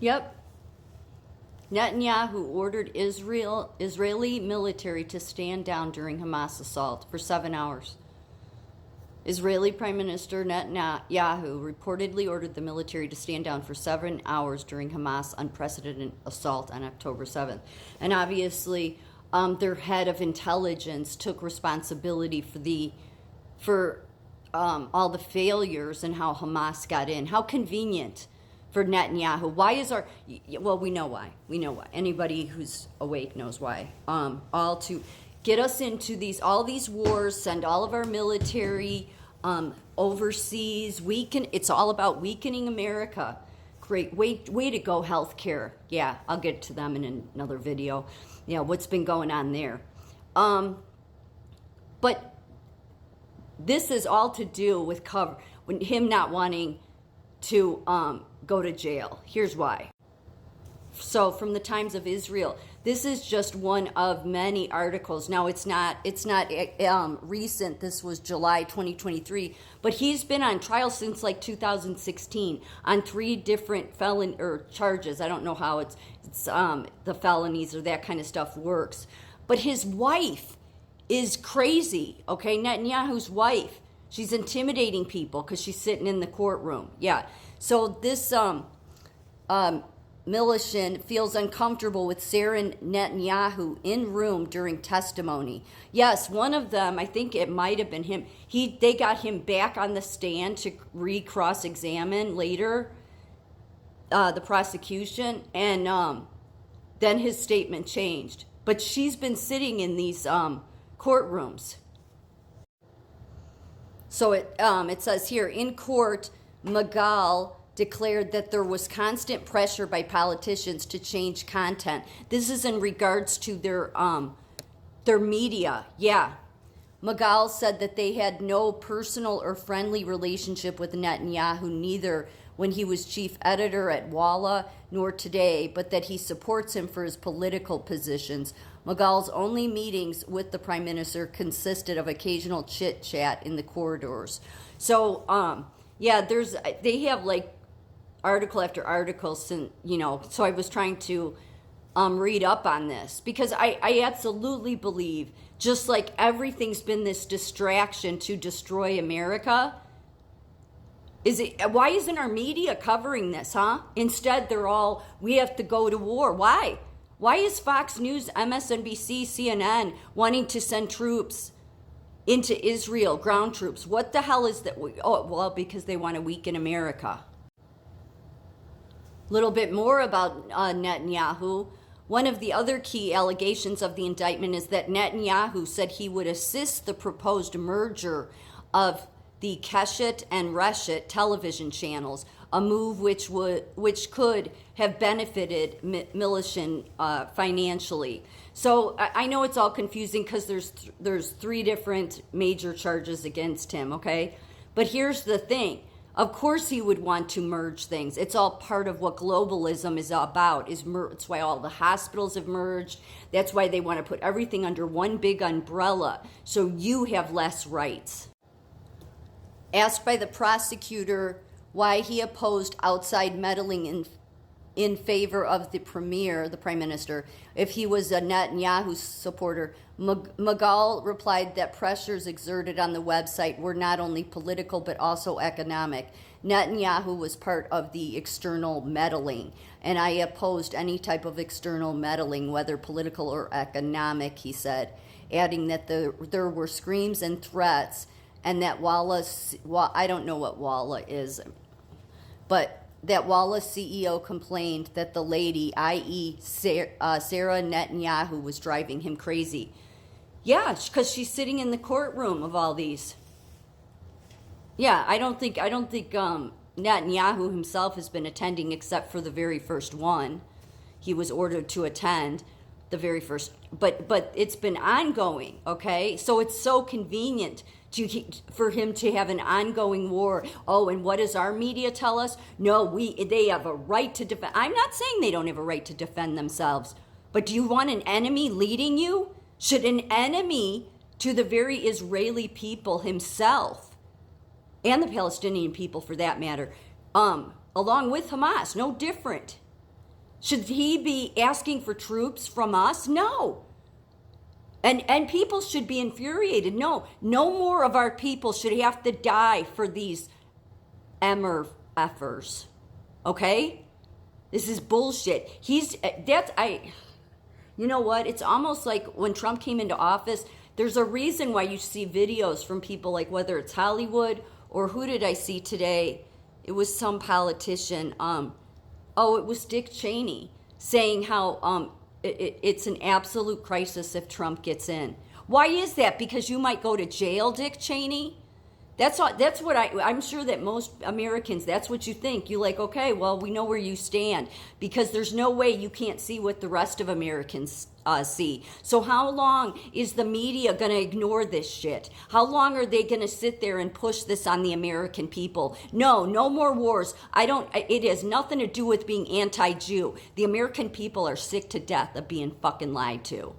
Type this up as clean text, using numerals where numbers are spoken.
Yep. Netanyahu ordered Israeli military to stand down during Hamas assault for 7 hours. Israeli Prime Minister Netanyahu reportedly ordered the military to stand down for 7 hours during Hamas' unprecedented assault on October 7th. And obviously, their head of intelligence took responsibility for all the failures and how Hamas got in. How convenient for Netanyahu. Why is well, we know why. We know why. Anybody who's awake knows why. All to get us into all these wars, send all of our military overseas, it's all about weakening America. Great, way to go, healthcare. Yeah, I'll get to them in another video. Yeah, what's been going on there. But this is all to do with him not wanting to go to jail. Here's why. So from the Times of Israel, this is just one of many articles. Now it's not recent. This was July 2023, but he's been on trial since like 2016 on 3 different charges. I don't know how it's the felonies or that kind of stuff works, but his wife is crazy. Okay, Netanyahu's wife. She's intimidating people because she's sitting in the courtroom. Yeah. So this militant feels uncomfortable with Sarah Netanyahu in room during testimony. Yes, one of them, I think it might have been him. They got him back on the stand to cross-examine later, the prosecution, and then his statement changed. But she's been sitting in these courtrooms. So it says here, in court, Magal declared that there was constant pressure by politicians to change content. This is in regards to their media. Yeah. Magal said that they had no personal or friendly relationship with Netanyahu, neither when he was chief editor at Walla nor today, but that he supports him for his political positions. Magal's only meetings with the prime minister consisted of occasional chit-chat in the corridors. So, yeah, they have like article after article, so I was trying to read up on this because I absolutely believe, just like everything's been this distraction to destroy America, why isn't our media covering this, huh? Instead, we have to go to war. Why? Why is Fox News, MSNBC, CNN wanting to send troops into Israel, ground troops? What the hell is that? Oh, well, because they want to weaken America. A little bit more about Netanyahu. One of the other key allegations of the indictment is that Netanyahu said he would assist the proposed merger of the Keshet and Reshet television channels, a move which could have benefited militant financially. So I know it's all confusing because there's 3 different major charges against him, okay? But here's the thing. Of course he would want to merge things. It's all part of what globalism is about. It's why all the hospitals have merged. That's why they want to put everything under one big umbrella so you have less rights. Asked by the prosecutor why he opposed outside meddling in favor of the prime minister, if he was a Netanyahu supporter, Magal replied that pressures exerted on the website were not only political but also economic. Netanyahu was part of the external meddling, and I opposed any type of external meddling, whether political or economic, he said, adding that there were screams and threats, and that I don't know what Walla is, but that Walla's CEO complained that the lady, i.e. Sarah Netanyahu, was driving him crazy. Yeah, because she's sitting in the courtroom of all these. Yeah, I don't think Netanyahu himself has been attending except for the very first one. He was ordered to attend the very first, but it's been ongoing, okay? So it's so convenient for him to have an ongoing war. Oh, and what does our media tell us? No, they have a right to defend. I'm not saying they don't have a right to defend themselves, but do you want an enemy leading you? Should an enemy to the very Israeli people himself, and the Palestinian people for that matter, along with Hamas, no different. Should he be asking for troops from us? No. And people should be infuriated. No more of our people should have to die for these MRFers. Okay? This is bullshit. You know what? It's almost like when Trump came into office, there's a reason why you see videos from people like whether it's Hollywood or who did I see today? It was some politician. It was Dick Cheney saying how it's an absolute crisis if Trump gets in. Why is that? Because you might go to jail, Dick Cheney? That's what I'm sure that most Americans, that's what you think. You're like, okay, well, we know where you stand because there's no way you can't see what the rest of Americans see. So how long is the media going to ignore this shit? How long are they going to sit there and push this on the American people? No more wars. It has nothing to do with being anti-Jew. The American people are sick to death of being fucking lied to.